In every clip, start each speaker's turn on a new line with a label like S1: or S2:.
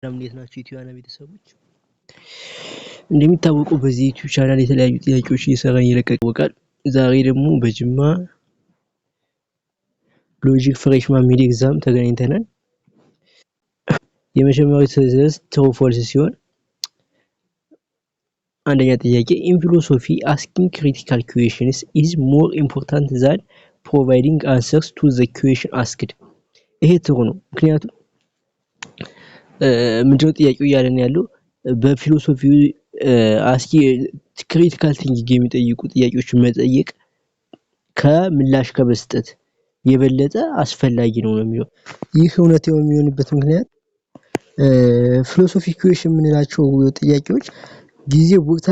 S1: ሰላም እንዴት ናችሁ የዩቲዩብ ቤተሰቦች? እንደሚታወቀው በዚህ ዩቲዩብ ቻናል የተለያዩ ጥያቄዎች እየሰራን እየለቀቀ ይወቃል። ዛሬ ደግሞ በጅማ ሎጂክ ፍሬሽማን ሚድ ኤግዛም ተገናኝተናል። የመጀመሪያው ትዕዛዝ ትሩ ፎልስ ሲሆን አንደኛ ጥያቄ in philosophy asking critical questions is more important than providing answers to the question asked። ይሄ ትሩ ነው። ምክንያቱም ምንድነው ጥያቄው እያለን ያለው በፊሎሶፊ አስኪ ክሪቲካል ቲንኪንግ የሚጠይቁ ጥያቄዎችን መጠየቅ ከምላሽ ከመስጠት የበለጠ አስፈላጊ ነው የሚለው። ይህ እውነት የሚሆንበት ምክንያት ፊሎሶፊ ኩዌሽን የምንላቸው ጥያቄዎች ጊዜ ቦታ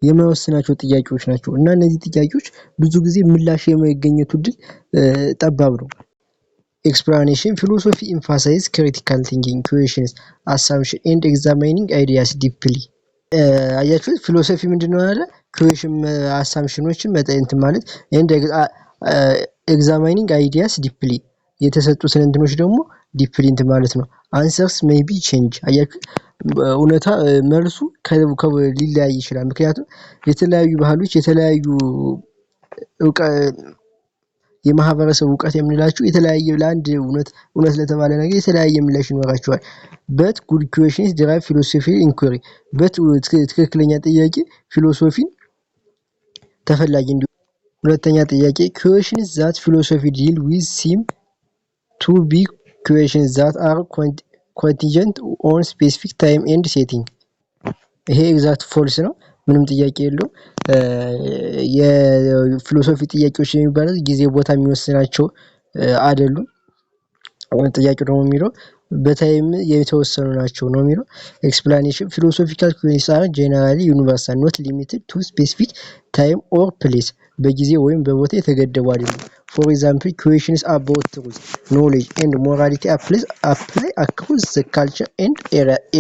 S1: የማይወስናቸው ጥያቄዎች ናቸው እና እነዚህ ጥያቄዎች ብዙ ጊዜ ምላሽ የማይገኘቱ እድል ጠባብ ነው። Explanation philosophy emphasizes critical thinking, questions, assumption and examining ideas deeply. አያችሁት ፊሎሶፊ ምንድነው አለ ኩዌሽን አሳምፕሽኖችን መጠየቅ ማለት and examining ideas deeply የተሰጡትን እንትኖች ደግሞ ዲፕሊ እንት ማለት ነው። answers may be change አያችሁ እውነታ መልሱ ሊለያይ ይችላል። ምክንያቱም የተለያዩ ባህሎች የተለያዩ የማህበረሰብ ዕውቀት የምንላቸው የተለያየ ለአንድ እውነት ለተባለ ነገር የተለያየ ምላሽ ይኖራቸዋል። but good questions derive philosophy inquiry but ትክክለኛ ጥያቄ ፊሎሶፊን ተፈላጊ እንዲሆን። ሁለተኛ ጥያቄ questions that philosophy deal with seem to be questions that are contingent on specific time and setting። ይሄ ኤግዛክት ፎልስ ነው። ምንም ጥያቄ የለውም። የፊሎሶፊ ጥያቄዎች የሚባሉት ጊዜ ቦታ የሚወስናቸው አይደሉም። ጥያቄው ደግሞ የሚለው በታይም የተወሰኑ ናቸው ነው የሚለው። explanation philosophical questions are generally universal not limited to specific time or place በጊዜ ወይም በቦታ የተገደቡ አይደሉም። for example questions about truth knowledge and morality apply across the culture and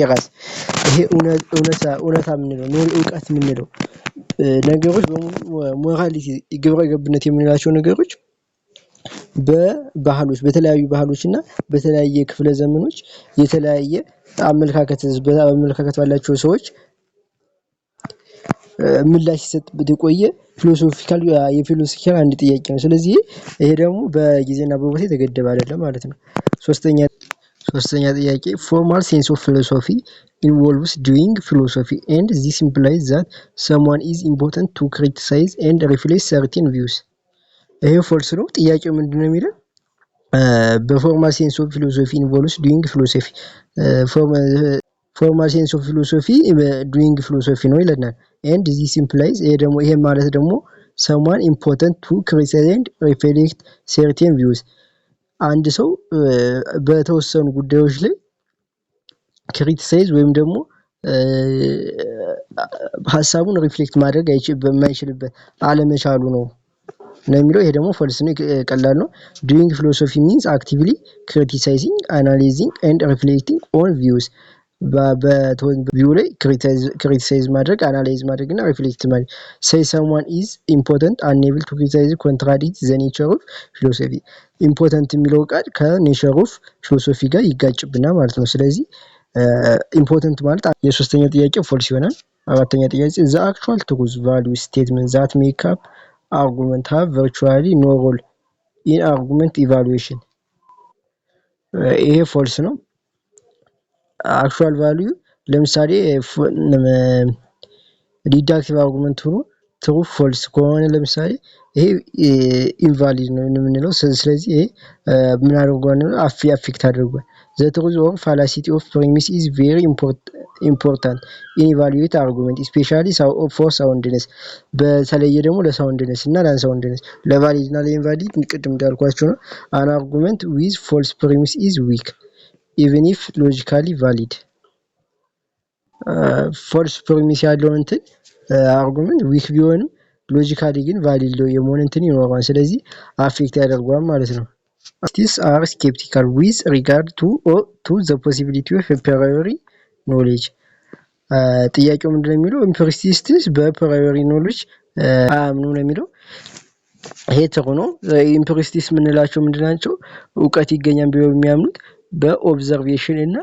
S1: eras። ይሄ እውነታ የምንለው ነው ዕውቀት የምንለው ነገሮች ሞራሊቲ ግብረ ገብነት የምንላቸው ነገሮች በባህሎች በተለያዩ ባህሎችና በተለያየ ክፍለ ዘመኖች የተለያየ አመለካከት ባላቸው ሰዎች ምላሽ ሲሰጥበት የቆየ ፊሎሶፊካል የፊሎሶፊካል አንድ ጥያቄ ነው። ስለዚህ ይሄ ደግሞ በጊዜና በቦታ የተገደበ አይደለም ማለት ነው። ሶስተኛ ጥያቄ formal sense of philosophy involves doing philosophy and this implies that someone is important to criticize and reflect certain views። ይሄ ፎልስ ነው። ጥያቄው ምንድነው የሚለው በፎርማል ሴንስ ኦፍ ፊሎሶፊ involves doing philosophy formal sense of philosophy doing philosophy ነው ይለናል። and this implies ይሄ ማለት ደግሞ someone important to criticize and reflect certain views አንድ ሰው በተወሰኑ ጉዳዮች ላይ ክሪቲሳይዝ ወይም ደግሞ ሐሳቡን ሪፍሌክት ማድረግ በማይችልበት አለመቻሉ ነው የሚለው። ይሄ ደግሞ ፎልስ ነው። ቀላል ነው። doing philosophy means actively criticizing analyzing and reflecting on views በቪው ላይ ክሪቲሳይዝ ማድረግ አናላይዝ ማድረግ እና ሪፍሌክት ማድረግ። say someone is important unable to criticize contradict the nature of philosophy important የሚለው ቃል ከኔቸር ኦፍ ፊሎሶፊ ጋር ይጋጭብናል ማለት ነው። ስለዚህ ኢምፖርታንት ማለት የሶስተኛው ጥያቄ ፎልስ ይሆናል። አራተኛ ጥያቄ the actual truth value statement that make up argument have virtually no role in argument evaluation። ይሄ ፎልስ ነው። actual value ለምሳሌ ዲዳክቲቭ አርጉመንት ሆኖ ትሩ ፎልስ ከሆነ ለምሳሌ ይሄ ኢንቫሊድ ነው የምንለው። ስለዚህ ይሄ ምን አድርጓል ነው አፌክት አድርጓል። the truth or fallacy of premise is very important in evaluate argument especially for soundness በተለየ ደግሞ ለሳውንድነስ እና ለአንሳውንድነስ ለቫሊድ እና ለኢንቫሊድ ቅድም እንዳልኳችሁ ነው። an argument with false premise is weak even if logically valid false premise ያለው እንትን አርጉመንት ዊክ ቢሆንም ሎጂካሊ ግን ቫሊድ ነው የመሆን እንትን ይኖረዋል። ስለዚህ አፌክት ያደርጋል ማለት ነው። These are skeptical with regard to the possibility of priori knowledge። ጥያቄው ምንድነው የሚለው ኢምፕሪሲስቲስ በፕራዮሪ ኖሌጅ አያምኑ ነው የሚለው። ይሄ ጥሩ ነው። ኢምፕሪሲስቲስ የምንላቸው ምንድናቸው? ዕውቀት ይገኛል ብለው የሚያምኑት በኦብዘርቬሽን እና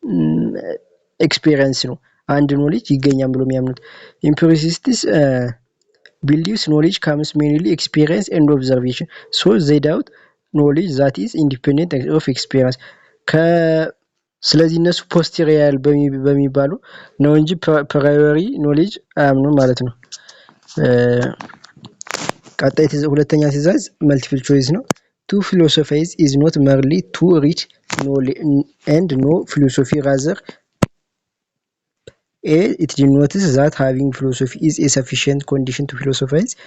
S1: በኤክስፔሪንስ ነው አንድ ኖሌጅ ይገኛል ብሎ የሚያምኑት። ኢምፒሪሲስትስ believes knowledge comes mainly experience and observation, so they doubt knowledge that is independent of experience. ስለዚህ እነሱ ፖስቴሪያል በሚባሉ ነው እንጂ ፕራዮሪ ኖሌጅ አያምኑም ማለት ነው። ቀጣይ ሁለተኛ ትዕዛዝ መልቲፕል ቾይስ ነው። to philosophize is not merely to reach and know philosophy, rather A. It denotes that having philosophy is a sufficient condition to philosophize.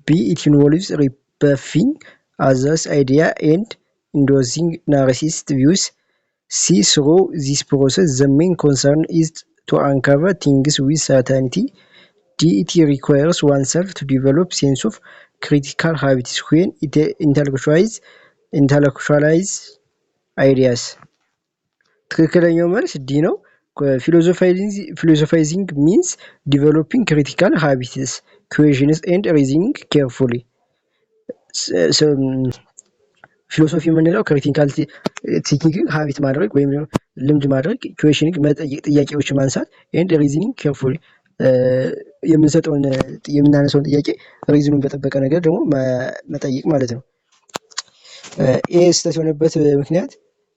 S1: B. It involves rebuffing others' idea and endorsing narcissist views. C. Through this process, the main concern is to uncover things with certainty. D. It requires oneself to develop sense of critical habits when it intellectualize ideas. ትክክለኛው መልስ ዲ ነው። philosophizing means developing critical habits, questions and reasoning carefully. ፊሎሶፊ የምንለው ክሪቲካል ቲንኪንግ ሀቢት ማድረግ ወይም ልምድ ማድረግ፣ ኩዌሽኒንግ መጠየቅ፣ ጥያቄዎች ማንሳት፣ ኤንድ ሪዝኒንግ ኬርፉሊ የምናነሳውን ጥያቄ ሪዝኑን በጠበቀ ነገር ደግሞ መጠየቅ ማለት ነው። ይህ ስህተት የሆነበት ምክንያት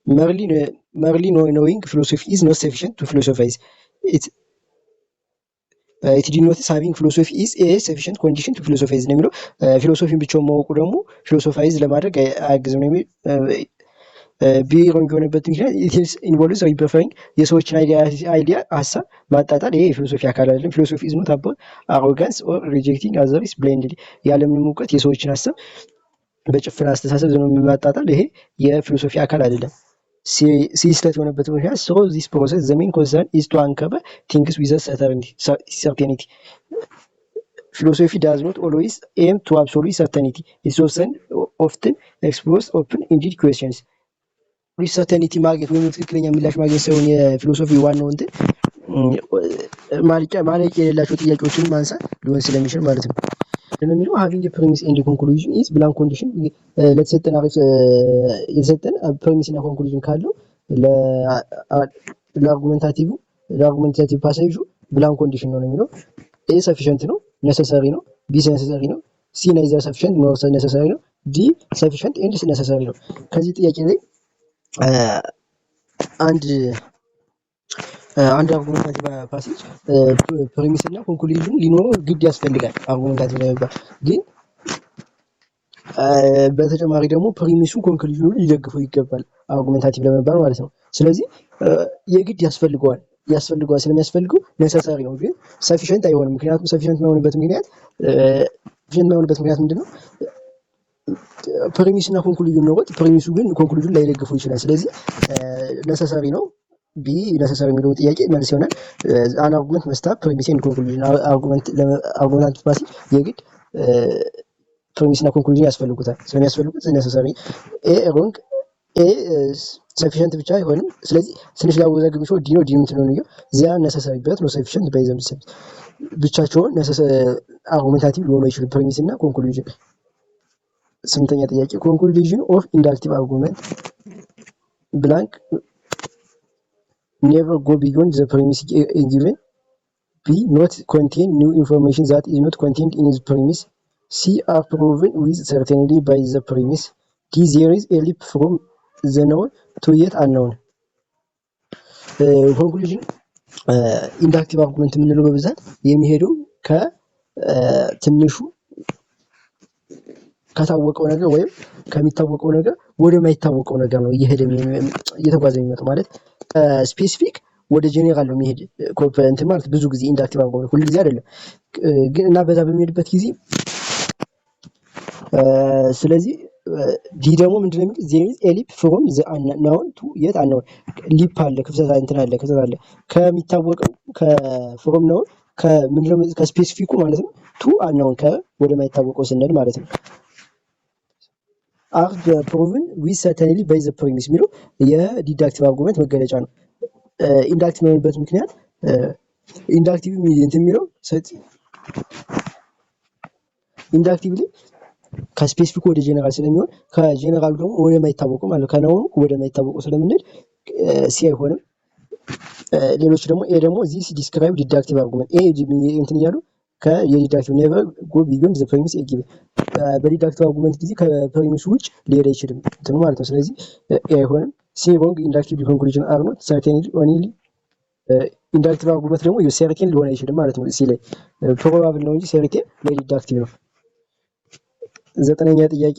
S1: merely knowing philosophy is not sufficient to philosophize. It denotes having philosophy is a sufficient condition to philosophize ነው የሚለው። ፊሎሶፊን ብቻውን ማወቁ ደግሞ ፊሎሶፋይዝ ለማድረግ አያግዝም ነው የሚል። ቢሮንግ የሆነበት ምክንያት it involves rebuffing የሰዎችን አይዲያ ሀሳብ ማጣጣል። ይሄ የፊሎሶፊ አካል አይደለም። ፊሎሶፊ is not about arrogance or rejecting others blindly ያለምንም እውቀት የሰዎችን ሀሳብ በጭፍን አስተሳሰብ ዝም ማጣጣል ይሄ የፊሎሶፊ አካል አይደለም። ሲስተት የሆነበት ምክንያት so this process the main concern is to uncover things with certainty. Philosophy does not always aim to absolute certainty. It often explores open-ended questions. certainty ማግኘት ወይም ትክክለኛ ምላሽ ማግኘት ሳይሆን የፊሎሶፊ ዋናው እንትን ማለቂያ የሌላቸው ጥያቄዎችን ማንሳት ሊሆን ስለሚችል ማለት ነው። ለሚለው having a premise and a conclusion is blank condition ለተሰጠን የተሰጠን premise እና conclusion ካለው ለአርጉሜንታቲቭ ፓሴጁ blank condition ነው የሚለው። A sufficient ነው necessary ነው። B necessary ነው። C neither sufficient nor necessary ነው። D sufficient and necessary ነው። ከዚህ ጥያቄ ላይ አንድ አርጉሜንታቲቭ ፓሴጅ ፕሪሚስ እና ኮንክሉዥን ሊኖረው ግድ ያስፈልጋል አርጉሜንታቲቭ ለመባል። ግን በተጨማሪ ደግሞ ፕሪሚሱ ኮንክሉዥኑ ሊደግፈው ይገባል አርጉሜንታቲቭ ለመባል ማለት ነው። ስለዚህ የግድ ያስፈልገዋል ስለሚያስፈልገው ነሰሰሪ ነው፣ ግን ሰፊሽንት አይሆንም። ምክንያቱም ሰፊሽንት የማይሆንበት ምክንያት ምንድነው? ፕሪሚስ እና ኮንክሉዥን ኖሮት ፕሪሚሱ ግን ኮንክሉዥን ላይደግፈው ይችላል። ስለዚህ ነሰሰሪ ነው። ቢ ነሰሰሪ የሚለው ጥያቄ መልስ ይሆናል። አን አርጉመንት መስታ ፕሪሚስ ኤንድ ኮንክሉዥን አርጉመንት ፓሲ የግድ ፕሪሚስ እና ኮንክሉዥን ያስፈልጉታል። ስለሚያስፈልጉት ነሰሰሪ ሮንግ ሰፊሽንት ብቻ አይሆንም። ስለዚህ ትንሽ ላወዛግብ ሰው ዲ ነው። ዲ ምንድነው ነው ዚያ ነሰሰሪ በት ነው ሰፊሽንት ባይዘም ብቻቸውን አርጉሜንታቲቭ ሊሆኑ አይችሉም ፕሪሚስ እና ኮንክሉዥን። ስምንተኛ ጥያቄ ኮንክሉዥን ኦፍ ኢንዳክቲቭ አርጉመንት ብላንክ never go beyond the premise given. B not contain new information that is not contained in his premise. C are proven with certainty by the premise. D there is a leap from the known to yet unknown. ኮንክሉዥን ኢንዳክቲቭ አርጉመንት የምንለው በብዛት የሚሄደው ከትንሹ ከታወቀው ነገር ወይም ከሚታወቀው ነገር ወደ ማይታወቀው ነገር ነው እየተጓዘ የሚመጣው ማለት ስፔሲፊክ ወደ ጄኔራል ነው የሚሄድ ኮምፖነንት ማለት ብዙ ጊዜ ኢንዳክቲቭ አርጉመንት ሁሉ ጊዜ አይደለም ግን እና በዛ በሚሄድበት ጊዜ ስለዚህ ዲ ደግሞ ምንድነው የሚል there is a leap from the unknown to yet unknown. ሊፕ አለ ክፍተት አለ ከሚታወቀው ከፍሮም ነው ከምንድነው ከስፔሲፊኩ ማለት ነው ቱ unknown ወደ ማይታወቀው ስንል ማለት ነው። are proven with certainty by the premise የሚለው የዲዳክቲቭ አርጉመንት መገለጫ ነው። ኢንዳክቲቭ የሚሆንበት ምክንያት ኢንዳክቲቭ የሚለው ኢንዳክቲቭሊ ከስፔሲፊክ ወደ ጄኔራል ስለሚሆን ከጄኔራሉ ደግሞ ወደ ማይታወቀው ማለት ከነውኑ ወደ ማይታወቀው ስለምንሄድ ሲ አይሆንም። ሌሎች ደግሞ ኤ ደግሞ ዚስ ዲስክራይብ ዲዳክቲቭ አርጉመንት ኤ እንትን እያሉ ከየዲዳክቲቭ ኔቨር ጎ ቢዮንድ ዘ ፕሪሚስ ኤ ጊቭን በዲዳክቲቭ አርጉመንት ጊዜ ከፕሪሚስ ውጭ ሊሄድ አይችልም እንትኑ ማለት ነው። ስለዚህ ኤ አይሆንም። ሲ ሮንግ ኢንዳክቲቭ ኮንክሉዥን አር ኖት ሰርቴንሊ ኦንሊ ኢንዳክቲቭ አርጉመንት ደግሞ ሰርቴን ሊሆን አይችልም ማለት ነው። ሲ ላይ ፕሮባብል ነው እንጂ ሰርቴን ለዲዳክቲቭ ነው። ዘጠነኛ ጥያቄ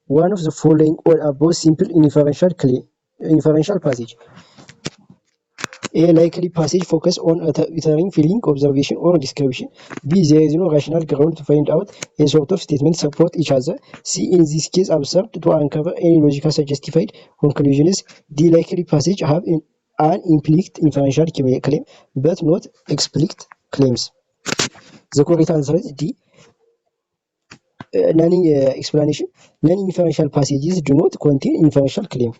S1: one of the following or above simple inferential passage A likely passage focus on uttering feeling, observation, or description. B there is no rational ground to find out a sort of statements support each other. C in this case absurd to uncover any logical justified conclusions. D likely passage have an implicit inferential claim but not explicit claims. The correct answer is D. None explanation. Non-inferential passages do not contain inferential claim.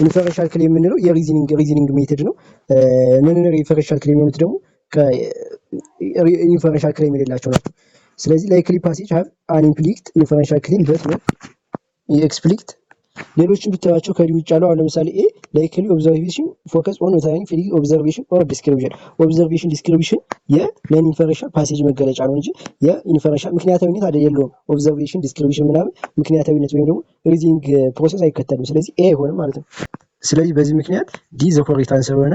S1: ኢንፈረንሻል ክሌም የምንለው የሪዝኒንግ ሜተድ ነው። ነን ኢንፈረንሻል ክሌም የምንለው ደግሞ ኢንፈረንሻል ክሌም የሌላቸው ናቸው። ስለዚህ ላይክሊ ፓሴጅ ሃቭ አን ኢምፕሊክት ኢንፈረንሻል ክሌም በት ነው ኤክስፕሊክት። ሌሎችን ብታያቸው ከዚህ ውጭ ያለው አሁን ለምሳሌ ኤ ላይክሊ ኦብዘርቬሽን ፎከስ ኦን ኖታሪንግ ፊሊንግ ኦብዘርቬሽን ኦር ዲስክሪፕሽን። ኦብዘርቬሽን ዲስክሪፕሽን የነን ኢንፈረንሻል ፓሴጅ መገለጫ ነው እንጂ የኢንፈረንሻል ምክንያታዊነት አይደለም። ኦብዘርቬሽን ዲስክሪፕሽን ምናምን ምክንያታዊነት ወይም ደግሞ ሪዝኒንግ ፕሮሰስ አይከተልም። ስለዚህ ኤ አይሆንም ማለት ነው። ስለዚህ በዚህ ምክንያት ዲ ዘ ኮሬክት አንሰር ሆነ።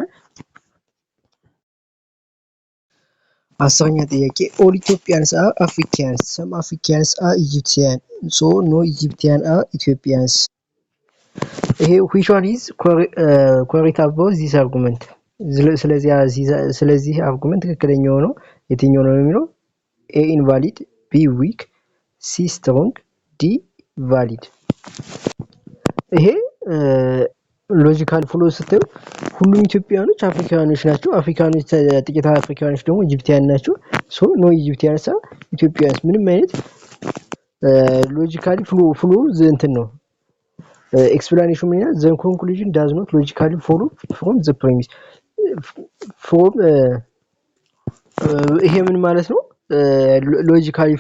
S1: አስረኛ ጥያቄ ኦል ኢትዮጵያንስ አር አፍሪካንስ ሰም አፍሪካንስ አር ኢጂፕቲያን ሶ ኖ ኢጂፕቲያን አር ኢትዮጵያንስ። ይሄ which one is correct about this argument? ስለዚህ አርጉመንት ትክክለኛው ነው የትኛው ነው የሚለው ኤ ኢንቫሊድ፣ ቢ ዊክ፣ ሲ ስትሮንግ፣ ዲ ቫሊድ። ይሄ ሎጂካል ፍሎ ስትል ሁሉም ኢትዮጵያኖች አፍሪካኖች ናቸው። አፍሪካኖች ጥቂት አፍሪካኖች ደግሞ ኢጂፕቲያን ናቸው። ሶ ኖ ኢጂፕቲያንስ አር ኢትዮጵያንስ። ምንም አይነት ሎጂካሊ ፍሎ እንትን ነው explanation means the conclusion does not logically follow from the premise from ይሄ ምን ማለት ነው? ሎጂካሊ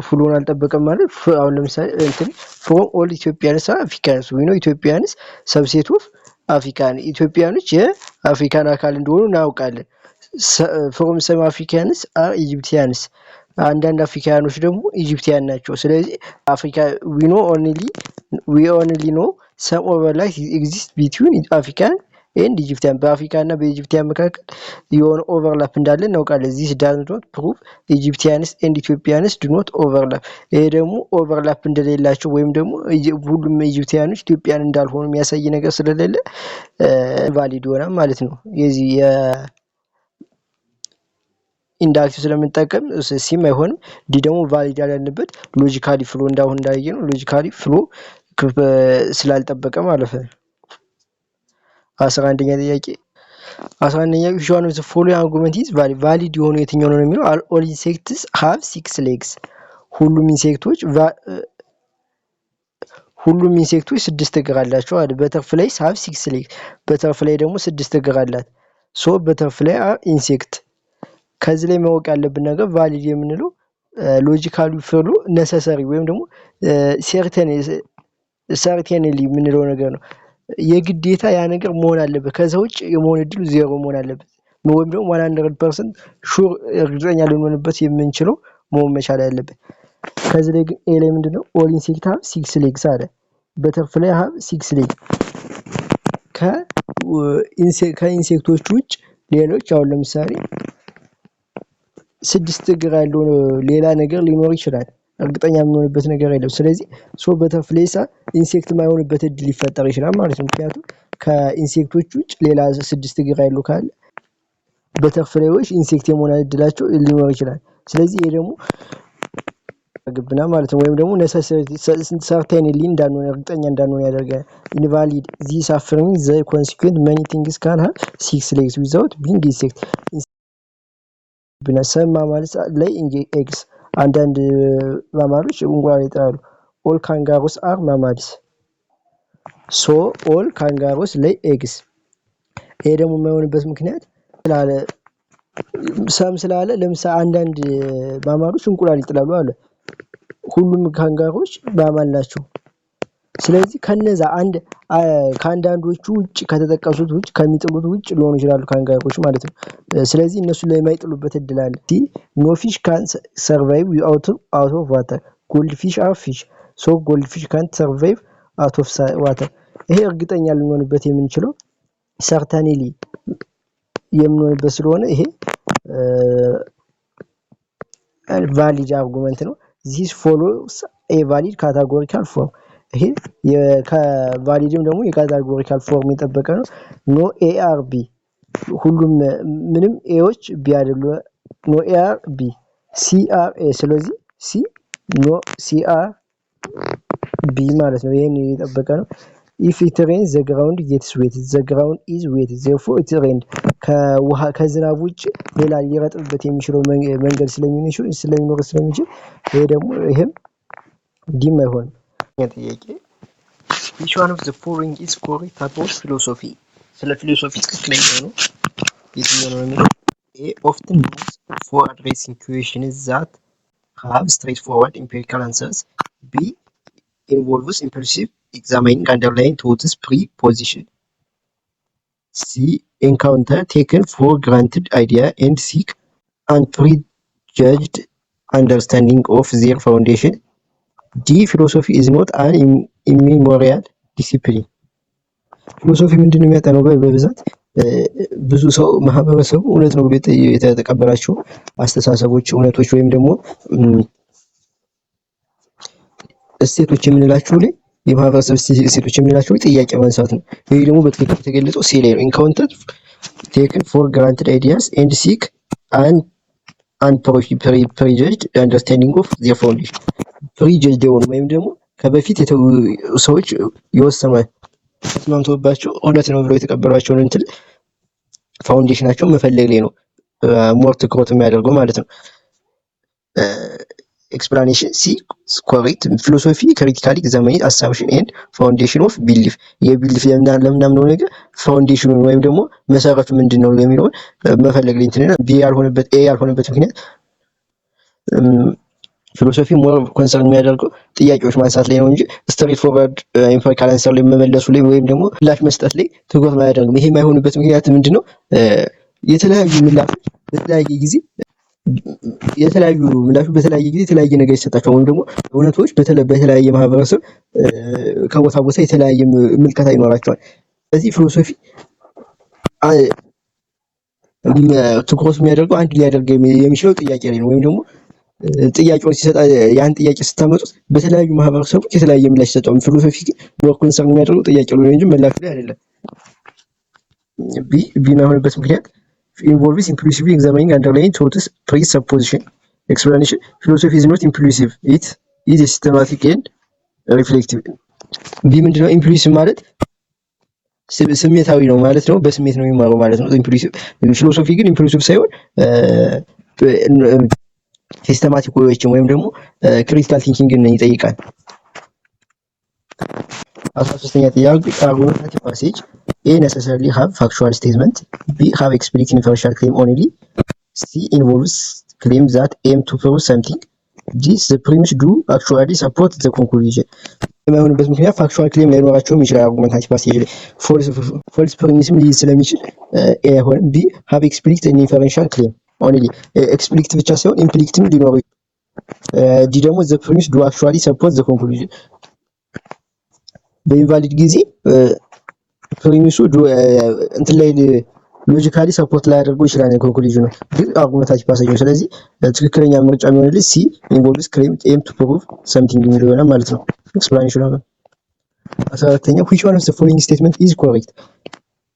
S1: ፍሎን አልጠበቀም ማለት አሁን ለምሳሌ እንትን from all Ethiopians are Africans we know Ethiopians subset of African ኢትዮጵያኖች የአፍሪካን አካል እንደሆኑ እናውቃለን። from some Africans are Egyptians አንዳንድ አፍሪካኖች ደግሞ ኢጂፕቲያን ናቸው። ስለዚህ አፍሪካ we only know some overlap exist between African and Egyptian በአፍሪካ እና በኢጂፕቲያን መካከል የሆነ ኦቨርላፕ እንዳለ እናውቃለን። this does not prove Egyptians and Ethiopians do not overlap ይሄ ደግሞ ኦቨርላፕ እንደሌላቸው ወይም ደግሞ ሁሉም ኢጂፕቲያኖች ኢትዮጵያን እንዳልሆኑ የሚያሳይ ነገር ስለሌለ ቫሊድ ሆነ ማለት ነው። የዚህ ኢንዳክቲቭ ስለምንጠቀም ሲም አይሆንም። ዲ ደግሞ ቫሊድ ያለንበት ሎጂካሊ ፍሎ እንዳየነው ሎጂካሊ ፍሎ ስላልጠበቀ ማለት ነው። 11ኛ ጥያቄ 11ኛ which one of the following argument is valid የሆነ የትኛው ነው የሚለው all insects have 6 legs ሁሉም ኢንሴክቶች 6 እግር አላቸው አይደል? በተርፍላይ have 6 legs በተርፍላይ ደግሞ 6 እግር አላት። ሶ በተርፍላይ ኢንሴክት ከዚህ ላይ ማወቅ ያለብን ነገር ቫሊድ የምንለው ሎጂካሊ ፍሎ ነሰሰሪ ወይም ደግሞ ሰርቴንሊ የምንለው ነገር ነው። የግዴታ ያ ነገር መሆን አለበት። ከዛ ውጭ የመሆን እድሉ ዜሮ መሆን አለበት። ወይም ደግሞ 100% ሹር እርግጠኛ ልንሆንበት የምንችለው መሆን መቻል አለበት። ከዚህ ላይ ግን ኤ ላይ ምንድነው ኦል ኢንሴክት ሃቭ 6 legs አለ። በተርፍላይ ሃቭ 6 legs ከኢንሴክቶች ውጭ ሌሎች አሁን ለምሳሌ 6 እግር ያለው ሌላ ነገር ሊኖር ይችላል። እርግጠኛ የምንሆንበት ነገር የለም። ስለዚህ በተርፍሌሳ ኢንሴክት ማይሆንበት እድል ሊፈጠር ይችላል ማለት ነው። ምክንያቱም ከኢንሴክቶች ውጭ ሌላ 6 እግር ያለው ካለ በተርፍሌዎች ኢንሴክት የመሆን እድላቸው ሊኖር ይችላል። ስለዚህ ይሄ ደግሞ ግብና ማለት ነው። ወይም ደግሞ ሰርቴንሊ እንዳንሆን እርግጠኛ እንዳንሆን ያደርጋል። ኢንቫሊድ ዚስ አፍርሚንግ ዘ ኮንሲኩዌንት many things can have 6 legs without being insect ብነሰማ ማለት ላይ ኤግስ አንዳንድ ማማሎች እንቁላል ይጥላሉ። ኦል ካንጋሩስ አር ማማልስ ሶ ኦል ካንጋሩስ ላይ ኤግስ። ይሄ ደግሞ የማይሆንበት ምክንያት ስላለ ለምሳሌ አንዳንድ ማማሎች እንቁላል ይጥላሉ አለ። ሁሉም ካንጋሮች ባማል ናቸው። ስለዚህ ከነዛ ከአንዳንዶቹ ውጭ ከተጠቀሱት ውጭ ከሚጥሉት ውጭ ሊሆኑ ይችላሉ ካንጋሮች ማለት ነው። ስለዚህ እነሱ ለማይጥሉበት እድል አለ። ኖ ፊሽ ካን ሰርቫይቭ አውት ኦፍ ዋተር ጎልድ ፊሽ አር ፊሽ ሶ ጎልድ ፊሽ ካንት ሰርቫይቭ አውት ኦፍ ዋተር። ይሄ እርግጠኛ ልንሆንበት የምንችለው ሰርታኒሊ የምንሆንበት ስለሆነ ይሄ ቫሊድ አርጉመንት ነው። ዚስ ፎሎውስ ኤ ቫሊድ ካታጎሪካል ፎርም። ይሄ ከቫሊድም ደግሞ የካታጎሪካል ፎርም የጠበቀ ነው። ኖ ኤ አር ቢ ሁሉም ምንም ኤዎች ቢ አይደሉ። ኖ ኤ አር ቢ ሲ አር ኤ ስለዚህ ሲ ኖ ሲ አር ቢ ማለት ነው። ይሄን የጠበቀ ነው። ኢፍ ኢት ሬንስ ዘ ግራውንድ ጌትስ ዌት ዘ ግራውንድ ኢዝ ዌት ዜርፎር ኢት ሬንድ። ከዝናብ ውጭ ሌላ ሊረጥብበት የሚችለው መንገድ ስለሚኖር ስለሚችል ይሄ ደግሞ ይሄም ዲም አይሆንም። ጥያቄ which one of the following is correct about philosophy? ስለ ፊሎሶፊ ትክክለኛ ነው የትኛው ነው የሚለው A often moves for addressing questions that have straightforward empirical answers. B involves impulsive examining underlying thoughts preposition. C encounter taken for granted idea and seek unprejudged understanding of their foundation. D philosophy is not an immemorial discipline. ፊሎሶፊ ምንድን ነው የሚያጠናው? በብዛት ብዙ ሰው ማህበረሰቡ እውነት ነው ብሎ የተቀበላቸው አስተሳሰቦች፣ እውነቶች ወይም ደግሞ እሴቶች የምንላቸው ላይ የማህበረሰብ እሴቶች የምንላቸው ላይ ጥያቄ ማንሳት ነው። ይህ ደግሞ በትክክል የተገለጸው ሲ ላይ ነው። ኢንካውንተር ቴክን ፎር ግራንትድ አይዲያስ ኤንድ ሲክ አንፕሪጀጅድ አንደርስታንዲንግ ኦፍ ዜር ፋውንዴሽን። ፕሪጀጅድ የሆኑ ወይም ደግሞ ከበፊት ሰዎች የወሰኑ ተስማምተውባቸው እውነት ነው ብለው የተቀበሏቸውን እንትን ፋውንዴሽናቸውን መፈለግ ላይ ነው ሞር ትኩረት የሚያደርገው ማለት ነው። ኤክስፕላኔሽን ሲ ኮሬክት። ፊሎሶፊ ክሪቲካሊ ኤግዛሚን አሳምፕሽን ኤንድ ፋውንዴሽን ኦፍ ቢሊፍ። የቢሊፍ ለምናምነው ነገር ፋውንዴሽኑን ወይም ደግሞ መሰረቱ ምንድን ነው የሚለውን መፈለግ ላይ እንትን ቢ ያልሆነበት ኤ ያልሆነበት ምክንያት ፊሎሶፊ ሞር ኮንሰርን የሚያደርገው ጥያቄዎች ማንሳት ላይ ነው እንጂ ስትሬት ፎርዋርድ ኢምፒሪካል አንሰር ላይ መመለሱ ላይ ወይም ደግሞ ምላሽ መስጠት ላይ ትኩረት አያደርግም። ይሄ የማይሆንበት ምክንያት ምንድነው? የተለያዩ ምላሾች በተለያየ ጊዜ የተለያየ ነገር ይሰጣቸው ወይም ደግሞ እውነቶች በተለያየ ማህበረሰብ ከቦታ ቦታ የተለያየ ምልከታ ይኖራቸዋል። ስለዚህ ፊሎሶፊ ትኩረት የሚያደርገው አንድ ሊያደርግ የሚችለው ጥያቄ ላይ ነው ወይም ደግሞ ጥያቄውን ሲሰጣ ያን ጥያቄ ስታመጡት በተለያዩ ማህበረሰቦች የተለያየ ምላሽ ይሰጣል። ፊሎሶፊ ሞር ኮንሰርን የሚያደርገው ጥያቄ ነው እንጂ ምላሽ ላይ አይደለም። ቢ የማይሆንበት ምክንያት involves impulsively examining underlying thoughts presupposition explanation. Philosophy is not impulsive, it is systematic and reflective. ቢ ምንድነው? ኢምፕሉሲቭ ማለት ስሜታዊ ነው ማለት ነው። በስሜት ነው የሚማረው ማለት ነው ኢምፕሉሲቭ። ፊሎሶፊ ግን ኢምፕሉሲቭ ሳይሆን ሲስተማቲክ ወይዎችን ወይም ደግሞ ክሪቲካል ቲንኪንግን ይጠይቃል። 13ኛ ጥያቄ argumentative passage A necessarily have factual statement, B have explicit inferential claim only, C involves claims that aim to prove something, D the premise do actually support the conclusion. የማይሆንበት ምክንያት ፋክቹዋል ክሌም ላይኖራቸውም ይችላል። አርጉመንታቲቭ ፓሴጅ ላይ ፎልስ ፕሪሚስም ሊይዝ ስለሚችል ኤ አይሆንም። ቢ have explicit and inferential claim only ኤክስፕሊክት ብቻ ሳይሆን ኢምፕሊክትም ሊኖረው ዲ ደግሞ the premise do actually support the conclusion። በኢንቫሊድ ጊዜ ፕሪሚሱ እንትን ላይ ሎጂካሊ ሰፖርት ላይ አድርጎ ይችላል ኮንክሉዥኑ ግን አርጉመንታቲቭ ፓሴጅ ነው። ስለዚህ ትክክለኛ ምርጫ የሚሆንልኝ ሲ ኢንቮልቭስ ክሌም ኤም ቱ ፕሩቭ ሰምቲንግ የሚለው ይሆናል ማለት ነው። ኤክስፕላኔሽን ነው። 14ኛ which one of the following statement is correct?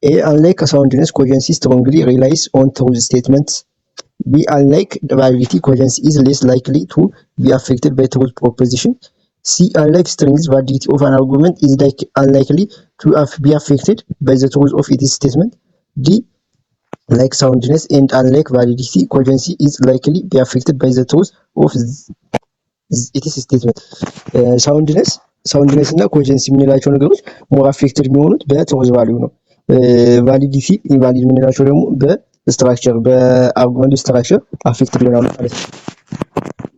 S1: A unlike soundness cogency strongly relies on truth statements. B unlike validity cogency is less likely to be affected by truth proposition. C unlike strength validity of an argument is unlikely to be affected by the truth of its statement. D like soundness and unlike validity cogency is likely be affected by the truth of its statement. ሳውንድነስ እና ኮጀንሲ የምንላቸው ነገሮች ሞር አፌክትድ የሚሆኑት በትሩዝ ቫልዩ ነው። ቫሊዲቲ ኢንቫሊድ የምንላቸው ደግሞ በስትራክቸር በአርጉመንት ስትራክቸር አፌክትድ ይሆናሉ ማለት ነው።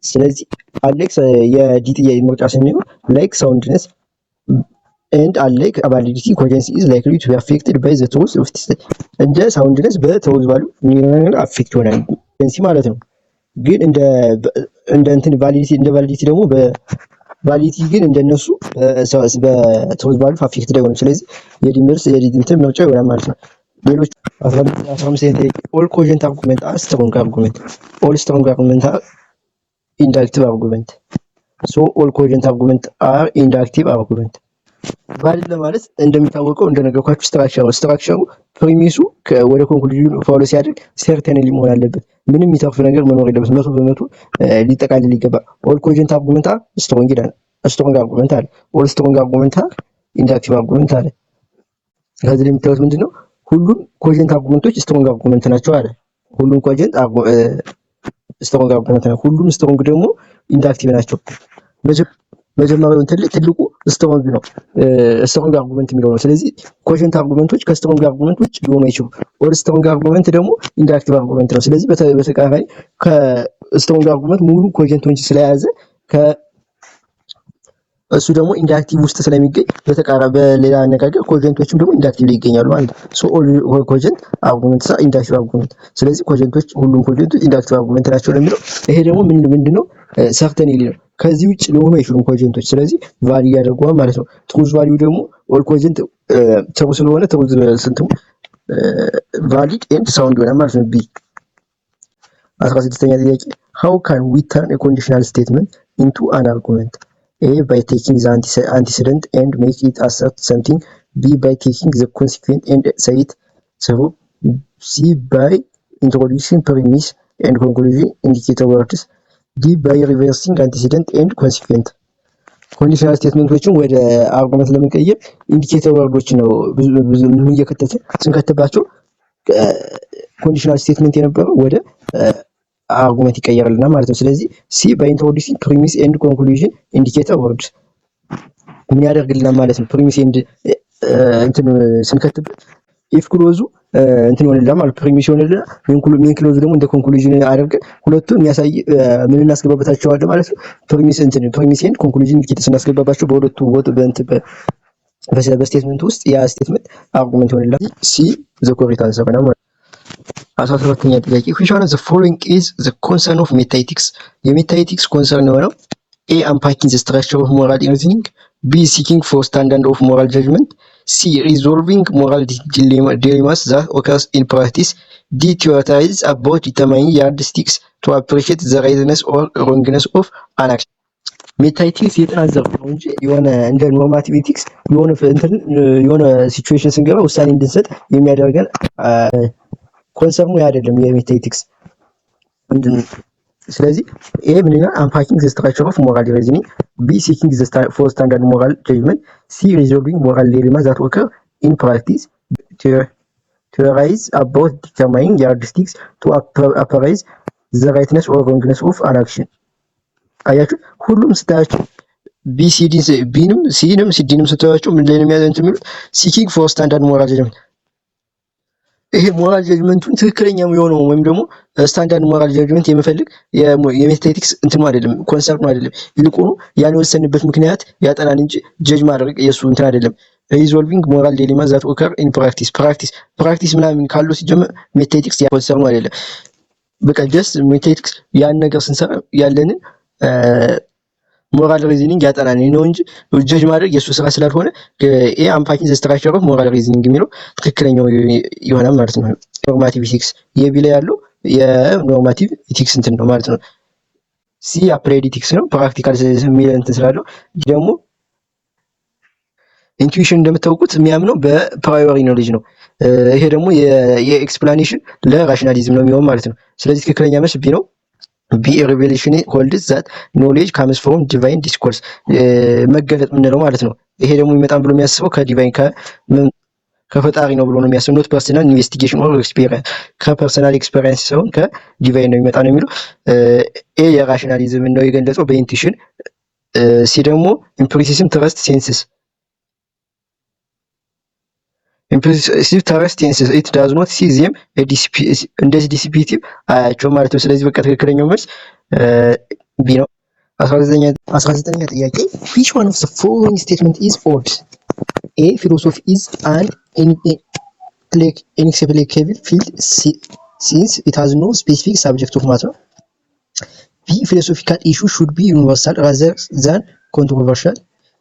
S1: ስለዚህ አሌክስ የዲ ጥያቄ ምርጫ ስንየው ላይክ ሳውንድነስ ኤንድ አላይክ ቫሊዲቲ ኮሄረንሲ ኢዝ ላይክሊ ቱ ቢ አፌክትድ ባይ ዘ ትሩዝ ኦፍ እንደ ሳውንድነስ በትሩዝ ቫልዩ አፌክት ይሆናል ኮሄረንሲ ማለት ነው። ግን እንደ እንትን ቫሊዲቲ ደግሞ ቫሊዲቲ ግን እንደነሱ በትሩዝ ቫልዩ አፌክትድ አይሆንም። ስለዚህ የዲ እንትን ምርጫ ይሆናል ማለት ነው። ሌሎች 15 ኦል ኮሄረንት አርጉመንት አር ስትሮንግ አርጉመንት ኦል ስትሮንግ አርጉመንት አር ኢንዳክቲቭ አርጉመንት ሶ ኦል ኮሄረንት አርጉመንት አር ኢንዳክቲቭ አርጉመንት። ቫሊድ ለማለት እንደሚታወቀው እንደነገርኳችሁ ስትራክቸሩ ፕሪሚሱ ወደ ኮንክሉዥን ፎሎ ሲያደርግ ሰርተንሊ መሆን አለበት። ምንም የሚተርፍ ነገር መኖር የለበት። 100% ሊጠቃልል ይገባል። ኦል ኮሄረንት አርጉመንት አር ስትሮንግ ይላል። ስትሮንግ አርጉመንት አለ። ኦል ስትሮንግ አርጉመንት አር ኢንዳክቲቭ አርጉመንት አለ። ከዚህ ላይ የምታዩት ምንድነው? ሁሉም ኮሄረንት አርጉመንቶች ስትሮንግ አርጉመንት ናቸው አለ። ሁሉም ኮሄረንት ስትሮንግ አርጉመንት ናቸው። ሁሉም ስትሮንግ ደግሞ ኢንዳክቲቭ ናቸው። መጀመሪያው እንትን ላይ ትልቁ ስትሮንግ ነው፣ ስትሮንግ አርጉመንት የሚለው ነው። ስለዚህ ኮሄረንት አርጉመንቶች ከስትሮንግ አርጉመንት ውጭ ሊሆኑ አይችሉም። ኦል ስትሮንግ አርጉመንት ደግሞ ኢንዳክቲቭ አርጉመንት ነው። ስለዚህ በተቃራኒ ከስትሮንግ አርጉመንት ሙሉ ኮሄረንቶች ስለያዘ እሱ ደግሞ ኢንዳክቲቭ ውስጥ ስለሚገኝ በሌላ አነጋገር ኮሄረንቶችም ደግሞ ኢንዳክቲቭ ላይ ይገኛሉ ማለት ነው። ሶ ኦል ኮሄረንት አርጉመንት ኢንዳክቲቭ አርጉመንት። ስለዚህ ኮሄረንቶች ሁሉም ኮሄረንቶች ኢንዳክቲቭ አርጉመንት ናቸው ለሚለው ይሄ ደግሞ ምንድነው ሰርተንሊ ነው። ከዚህ ውጭ ሊሆኑ አይችሉም ኮሄረንቶች። ስለዚህ ቫልዩ ያደርገዋል ማለት ነው። ትሩዝ ቫልዩ ደግሞ ኦል ኮሄረንት ትሩ ስለሆነ ትሩዝ ስንትም ቫሊድ ኤንድ ሳውንድ ይሆናል ማለት ነው። ቢ 16ኛ ጥያቄ how can we turn a conditional statement into an argument? A by taking the antecedent and make it assert something. B by taking the consequent and say it true. C by introducing premise and conclusion indicator words. D by reversing antecedent and consequent. ኮንዲሽናል ስቴትመንቶችን ወደ አርጉመንት ለመቀየር ኢንዲኬተር ወርዶች ነው ብዙ እየከተተ ስንከተባቸው ኮንዲሽናል ስቴትመንት የነበረው ወደ አርጉመንት ይቀየራልና ማለት ነው። ስለዚህ ሲ ባይ ኢንትሮዲዩሲንግ ፕሪሚስ ኤንድ ኮንክሉዥን ኢንዲኬተር ወርድስ ምን ያደርግልናል ማለት ነው። ፕሪሚስ ኤንድ እንትን ስንከትበት ኢፍ ክሎዙ እንትን ይሆንልናል ማለት ፕሪሚስ ይሆንልናል። ሜን ክሎዙ ደግሞ እንደ ኮንክሉዥን አድርገን ሁለቱን የሚያሳይ ምን እናስገባበታቸዋለን ማለት ነው። ፕሪሚስ ኤንድ ኮንክሉዥን ኢንዲኬተር ስናስገባባቸው በሁለቱ በስቴትመንት ውስጥ ያ ስቴትመንት አርጉመንት ይሆንልናል። ሲ ዘ ኮሬክት አንሰር ነው ማለት ነው። 17ኛ ጥያቄ which one of the following is the concern of meta-ethics? የሜታ-ኤቲክስ ኮንሰርን የሆነው A unpacking the structure of moral reasoning, B seeking for standard of moral judgment, C resolving moral dilemmas that occurs in practice, D theorize about determining yardsticks to appreciate the rightness or wrongness of an action. ሜታ-ኤቲክስ የጥናት ዘርፍ ነው እንጂ የሆነ እንደ ኖርማቲቭ ኤቲክስ የሆነ ሲቹዌሽን ስንገባ ውሳኔ እንድንሰጥ የሚያደርገን ኮንሰርኑ አይደለም የሜታ-ኤቲክስ ምንድን። ስለዚህ ኤ ምን ይላል? አንፓኪንግ ዘ ስትራክቸር ኦፍ ሞራል ሪዝኒንግ፣ ቢ ሲኪንግ ዘ ፎር ስታንዳርድ ሞራል ጀጅመንት፣ ሲ ሪዞልቪንግ ሞራል ዲሌማ ዛት ኦከር ኢን ፕራክቲስ፣ ቴዎራይዝ አባውት ዲተርማይኒንግ ያርድስቲክስ ቱ አፕራይዝ ዘ ራይትነስ ኦር ሮንግነስ ኦፍ አን አክሽን። አያችሁ ሁሉም ስታያቸው ቢንም ሲንም ሲዲንም ስታያቸው ምን ላይ ነው የሚሉት? ሲኪንግ ፎር ስታንዳርድ ሞራል ጀጅመንት። ይሄ ሞራል ጀጅመንቱን ትክክለኛ የሆነው ወይም ደግሞ ስታንዳርድ ሞራል ጀጅመንት የምፈልግ የሜታ-ኤቲክስ እንትኑ አይደለም፣ ኮንሰርኑ አይደለም። ይልቁኑ ያን የወሰንበት ምክንያት ያጠናል እንጂ ጀጅ ማድረግ የሱ እንትን አይደለም። ሪዞልቪንግ ሞራል ዲሌማ ዛት ኦከር ኢን ፕራክቲስ ምናምን ካለው ሲጀመር ሜታ-ኤቲክስ ኮንሰርኑ አይደለም። በቃ ጀስት ሜታ-ኤቲክስ ያን ነገር ስንሰራ ያለንን ሞራል ሪዝኒንግ ያጠናል ነው እንጂ ጀጅ ማድረግ የሱ ስራ ስላልሆነ ኤ አንፓኪንግ ዘ ስትራክቸር ኦፍ ሞራል ሪዝኒንግ የሚለው ትክክለኛው ይሆናል ማለት ነው። ኖርማቲቭ ኤቲክስ የቢ ላይ ያለው የኖርማቲቭ ኤቲክስ እንትን ነው ማለት ነው። ሲ አፕላይድ ኤቲክስ ነው፣ ፕራክቲካል የሚል እንትን ስላለው ደግሞ ኢንቱዊሽን እንደምታውቁት የሚያምነው በፕራዮሪ ኖሌጅ ነው። ይሄ ደግሞ የኤክስፕላኔሽን ለራሽናሊዝም ነው የሚሆን ማለት ነው። ስለዚህ ትክክለኛ መልስ ቢ ነው። ቢ ሪቬሌሽን ሆልድስ ዛት ኖሌጅ ካምስ ፍሮም ዲቫይን ዲስኮርስ መገለጥ ምንለው ማለት ነው። ይሄ ደግሞ የሚመጣም ብሎ የሚያስበው ከዲቫይን ከፈጣሪ ነው ብሎ ነው የሚያስበው። ኖት ፐርሰናል ኢንቨስቲጌሽን ኦር ኤክስፒሪየንስ ከፐርሰናል ኤክስፒሪየንስ ሳይሆን ከዲቫይን ነው የሚመጣ ነው የሚለው። ኤ የራሽናሊዝም ነው የገለጸው በኢንቱዊሽን። ሲ ደግሞ ኢምፕሪሲዝም ትረስት ሴንስስ ኢምፕሪሲቭ ትረስት ሴንስስ ኢት ዳዝ ኖት ሲ ዜም እንደዚህ ዲሲፒቲቭ አያቸው ማለት ነው። ስለዚህ በቃ ትክክለኛው መልስ ቢ ነው። 19ኛ ጥያቄ which one of the following statement is false? A. philosophy is an inexplicable field since it has no specific subject of matter. B. philosophical issues should be universal rather than controversial.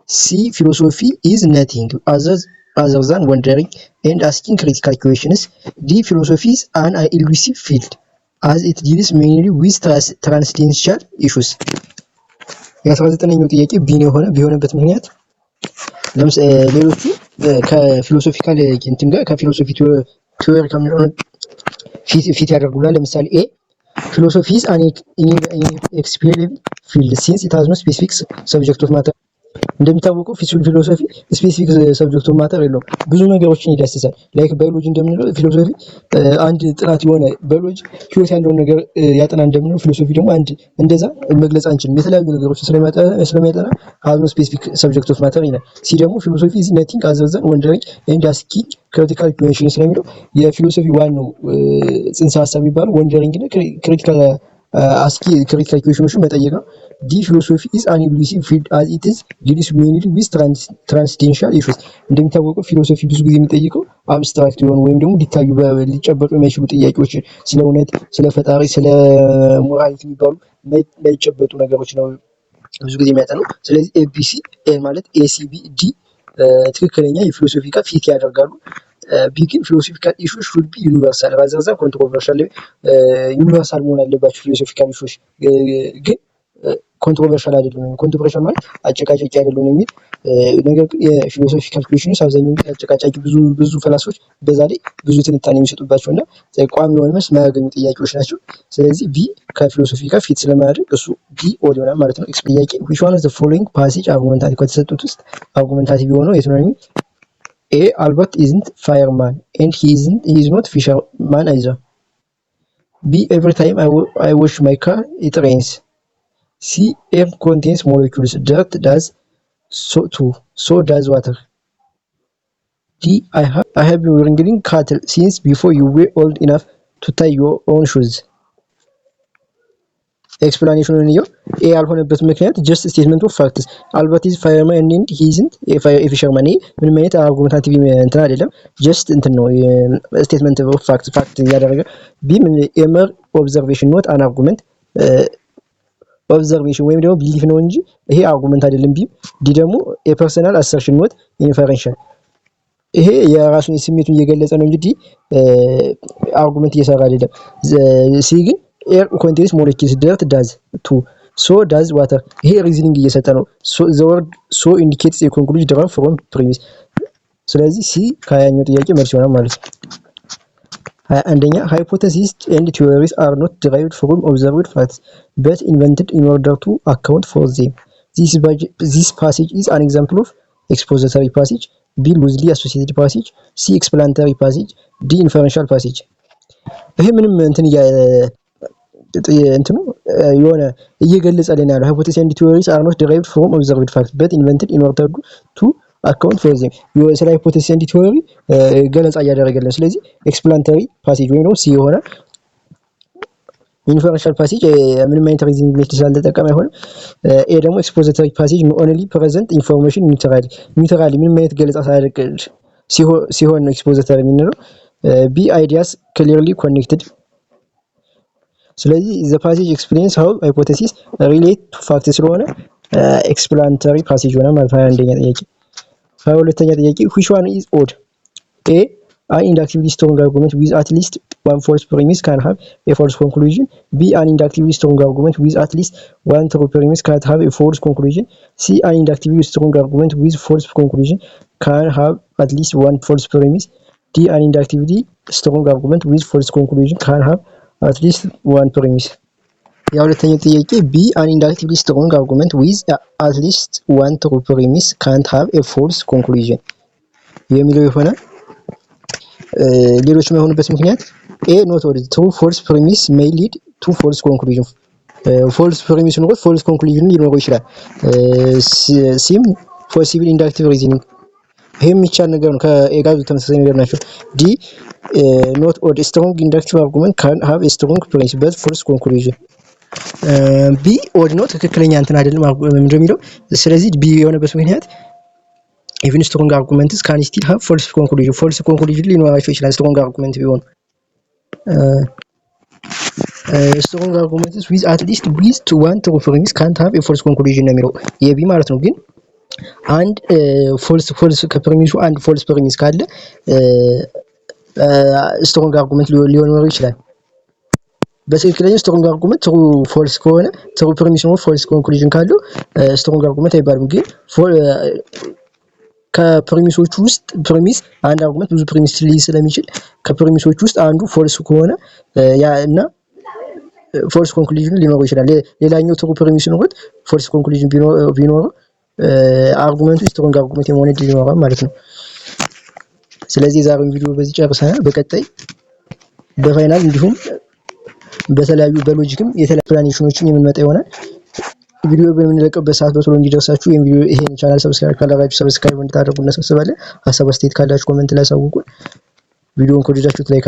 S1: C. philosophy is nothing other than wondering and asking critical questions. D. philosophy is an elusive field as it deals mainly with transcendental issues. የ19ኛው ጥያቄ ቢ ነው ቢሆነበት ምክንያት ሌሎቹ ከፊሎሶፊካል እንትን ጋር ከፊሎሶፊ ቲዎሪ ከሚለው ፊት ያደርጉናል። ለምሳሌ ኤ ፊሎሶፊ is an inexplicable field since it has no specific subject of matter። እንደሚታወቀው ፊሎሶፊ ስፔሲፊክ ሰብጀክት ኦፍ ማተር የለውም፣ ብዙ ነገሮችን ይዳስሳል። ላይክ ባዮሎጂ እንደምንለው ፊሎሶፊ አንድ ጥናት የሆነ ባዮሎጂ ህይወት ያለውን ነገር ያጠና እንደምንለው ፊሎሶፊ ደግሞ አንድ እንደዛ መግለጽ አንችልም። የተለያዩ ነገሮችን ስለሚያጠና has no specific subject of matter ይላል። ሲ ደግሞ ፊሎሶፊ is nothing other than wondering and asking critical questions ስለሚለው የፊሎሶፊ ዋናው ጽንሰ ሀሳብ የሚባለው ወንደሪንግ እና ክሪቲካል ክሪቲካል ኩዌሽኖችን መጠየቅ ነው። ዲ ፊሎሶፊ is an elusive field as it deals mainly with transcendental issues። እንደሚታወቀው ፊሎሶፊ ብዙ ጊዜ የሚጠይቀው አብስትራክት የሆኑ ወይም ደግሞ ሊታዩ ሊጨበጡ የማይችሉ ጥያቄዎች ስለ እውነት፣ ስለ ፈጣሪ፣ ስለ ሞራሊቲ የሚባሉ የማይጨበጡ ነገሮች ነው ብዙ ጊዜ የሚያጠነው። ስለዚህ ኤቢሲ ማለት ኤሲቢ ዲ ትክክለኛ የፊሎሶፊ ጋር ፊት ያደርጋሉ። ቢግን ፊሎሶፊካል ኢሹስ ሹድ ቢ ዩኒቨርሳል ራዘር ዛን ኮንትሮቨርሻል። ዩኒቨርሳል መሆን አለባቸው ፊሎሶፊካል ኢሹስ ግን ኮንትሮቨርሻል አይደለም። ኮንትሮቨርሻል ማለት አጨቃጫቂ አይደለም የሚል ነገር ግን የፊሎሶፊካል ኩዌሽንስ አብዛኛውን ጊዜ አጨቃጫቂ ብዙ ፈላስፎች በዛ ላይ ብዙ ትንታኔ የሚሰጡባቸው እና ቋሚ የሆነ መልስ የማያገኙ ጥያቄዎች ናቸው። ስለዚህ ቢ ከፊሎሶፊ ጋር ፊት ስለማያደርግ እሱ ቢ ኦድ ይሆናል ማለት ነው። ጥያቄ which one of the following passage አርጉመንታቲቭ ከተሰጡት ውስጥ አርጉመንታቲቭ የሆነው የት ነው የሚል A. Albert isn't fireman and he is not fisherman either. B. Every time I wash my car it rains. C. Air contains molecules, dirt does so too, so does water. D. I have been wrangling cattle since before you were old enough to tie your own shoes. ኤክስፕላኔሽኑን እንየው። ኤ ያልሆነበት ምክንያት ጀስት ስቴትመንት ኦፍ ፋክትስ አልበርት ኢዝ ፋየርማን ኤንድ ሂ ኢዝንት ፊሸርማን። ይሄ ምንም አይነት አርጉመንታቲቭ እንትን አይደለም፣ ጀስት እንትን ነው ስቴትመንት ኦፍ ፋክት እያደረገ። ቢ ምን ኤመር ኦብዘርቬሽን ኖት አን አርጉመንት ኦብዘርቬሽን ወይም ደግሞ ቢሊፍ ነው እንጂ ይሄ አርጉመንት አይደለም። ቢ ዲ ደግሞ የፐርሰናል አሰርሽን ኖት ኢንፈረንሻል። ይሄ የራሱን ስሜቱን እየገለጸ ነው እንጂ ዲ አርጉመንት እየሰራ አይደለም። ሲ ግን ኤር ኮንቴንስ ሞለኪውልስ ዲrt ዳዝ ቱ ሶ ዳዝ ዋተር። ይሄ ሪዝኒንግ እየሰጠ ነው። ዘ ወርድ ሶ ኢንዲኬትስ ኤ ኮንክሉዥን ድራን ፍሮም ፕሪሚስ። ስለዚህ ሲ ከሀያኛው ጥያቄ መልስ ይሆናል ማለት ነው። አንደኛ ሃይፖቴሲስ ኤንድ ቲዎሪስ አር ኖት derived from observed facts but invented in order to account for them. This passage is an example of expository passage. B loosely associated passage. C explanatory passage. D inferential passage. ይሄ ምንም እንትን እንትኑ የሆነ እየገለጸልን ያለው ሃይፖቴሲስ ኤንድ ቲዎሪስ አር ኖት derived from observed facts but invented in order to account for them። ስለ ሃይፖቴሲስ ኤንድ ቲዎሪ ገለጻ እያደረገልን፣ ስለዚህ ኤክስፕላንተሪ ፓሴጅ ወይም ደግሞ ሲ የሆነ ኢንፈረንሻል ፓሴጅ ምንም አይነት ሪዝኒንግ ብለሽ ስላልተጠቀመ አይሆንም። ኤ ደግሞ ኤክስፖዚቶሪ ፓሴጅ ኦንሊ ፕሬዘንት ኢንፎርሜሽን ኒውትራሊ ምንም አይነት ገለጻ ሳያደርግ ሲሆን ነው ኤክስፖዚቶሪ የምንለው። ቢ አይዲያስ ክሊርሊ ኮኔክትድ። ስለዚህ ዘ ፓሴጅ ኤክስፕሌንስ ሃው ሃይፖቴሲስ ሪሌት ቱ ፋክት ስለሆነ ኤክስፕላንተሪ ፓሴጅ ሆነ ማለት ነው። አንደኛ ጥያቄ። ሁለተኛ ጥያቄ which one is odd? A. An inductively strong argument with at least one false premise can have a false conclusion. B. An inductively strong argument with at least one true premise can have a false conclusion. C. An inductively strong argument with false conclusion can have at least one false premise. D. An inductively strong argument with false conclusion can have at least one premise. የሁለተኛው ጥያቄ B. An inductively strong argument with at least one true premise can't have a false conclusion የሚለው ይሆናል። ሌሎች የማይሆኑበት ምክንያት A. not all true false premise may lead to false conclusion. false premise ኖሮ false conclusion ሊኖረው ይችላል። ሲም possible inductive reasoning ይሄ የሚቻል ነገር ነው። ከኤ ጋር ተመሳሳይ ነገር ናቸው። D. not all strong inductive argument can have a strong premise but false conclusion. ቢ ኦድ ነው ትክክለኛ እንትን አይደለም ምንድነው የሚለው ስለዚህ ቢ የሆነበት ምክንያት even strong arguments can still have false conclusion ሊኖራቸው ይችላል strong argument ቢሆን strong arguments with at least one true premise can't have a false conclusion ነው የሚለው የቢ ማለት ነው ግን አንድ ፎልስ ከፕሪሚሱ አንድ ፎልስ ፕሪሚስ ካለ ስትሮንግ አርጉመንት ሊሆን ይችላል በትክክለኛ ስትሮንግ አርጉመንት ትሩ ፎልስ ከሆነ ትሩ ፕሪሚስ ነው ፎልስ ኮንክሉዥን ካለው ስትሮንግ አርጉመንት አይባልም ግን ከፕሪሚሶቹ ውስጥ ፕሪሚስ አንድ አርጉመንት ብዙ ፕሪሚስ ሊይዝ ስለሚችል ከፕሪሚሶቹ ውስጥ አንዱ ፎልስ ከሆነ ያ እና ፎልስ ኮንክሉዥን ሊኖረው ይችላል ሌላኛው ትሩ ፕሪሚስ ነው ፎልስ ኮንክሉዥን ቢኖረው አርጉመንቱ ስትሮንግ አርጉመንት የሆነ ሊኖረው ማለት ነው ስለዚህ ዛሬው ቪዲዮ በዚህ ጨርሰናል በቀጣይ በፋይናል እንዲሁም በተለያዩ በሎጂክም የተለያዩ ኤክስፕላኔሽኖችን የምንመጣ ይሆናል ቪዲዮ በምንለቀበት ሰዓት በቶሎ እንዲደርሳችሁ ይሄን ቻናል ሰብስክራይብ ካላደረጋችሁ ሰብስክራይብ እንድታደርጉ እናሳስባለን ሐሳብ አስተያየት ካላችሁ ኮሜንት ላይ አሳውቁን ቪዲዮውን ከወደዳችሁት ላይክ